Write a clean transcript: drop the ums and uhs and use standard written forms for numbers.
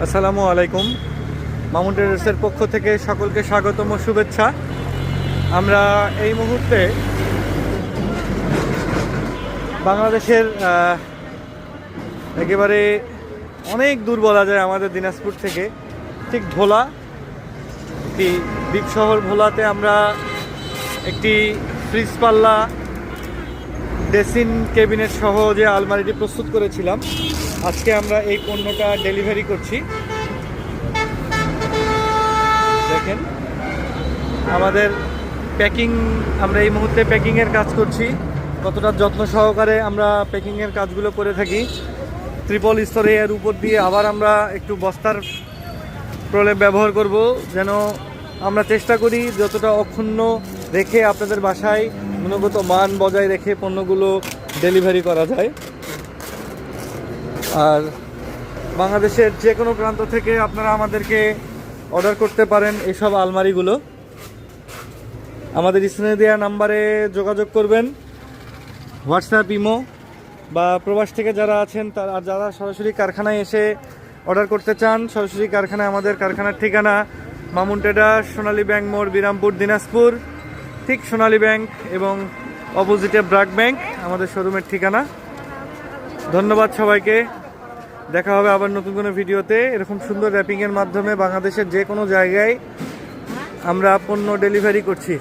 আসসালামু আলাইকুম। মামুন ট্রেডার্সের পক্ষ থেকে সকলকে স্বাগতম ও শুভেচ্ছা। আমরা এই মুহূর্তে বাংলাদেশের একেবারে অনেক দূর বলা যায় আমাদের দিনাজপুর থেকে, ঠিক ভোলা, একটি দ্বীপ শহর ভোলাতে আমরা একটি ফ্রিজ পাল্লা ড্রেসিং ক্যাবিনেট সহ যে আলমারিটি প্রস্তুত করেছিলাম, আজকে আমরা এই পণ্যটা ডেলিভারি করছি। দেখেন আমাদের প্যাকিং, আমরা এই মুহূর্তে প্যাকিংয়ের কাজ করছি। কতটা যত্ন সহকারে আমরা প্যাকিংয়ের কাজগুলো করে থাকি। ত্রিপল স্তরে এর উপর দিয়ে আবার আমরা একটু বস্তার প্রলেপ ব্যবহার করব, যেন আমরা চেষ্টা করি যতটা অক্ষুণ্ণ রেখে আপনাদের বাসায় গুণগত মান বজায় রেখে পণ্যগুলো ডেলিভারি করা যায়। আর বাংলাদেশের যে কোনো প্রান্ত থেকে আপনারা আমাদেরকে অর্ডার করতে পারেন এসব আলমারিগুলো। আমাদের স্ক্রিনে দেওয়া নাম্বারে যোগাযোগ করবেন, হোয়াটসঅ্যাপ, ইমো, বা প্রবাস থেকে যারা আছেন আর যারা সরাসরি কারখানায় এসে অর্ডার করতে চান, সরাসরি কারখানায়, আমাদের কারখানার ঠিকানা মামুন ট্রেডার্স, সোনালী ব্যাংক মোড়, বিরামপুর, দিনাজপুর। ঠিক সোনালী ব্যাংক এবং অপোজিটে ব্র্যাক ব্যাংক আমাদের শোরুমের ঠিকানা। ধন্যবাদ সবাইকে। দেখা হবে আবার নতুন কোনো ভিডিওতে। এরকম সুন্দর র্যাপিংয়ের মাধ্যমে বাংলাদেশের যে কোনো জায়গায় আমরা পণ্য ডেলিভারি করছি।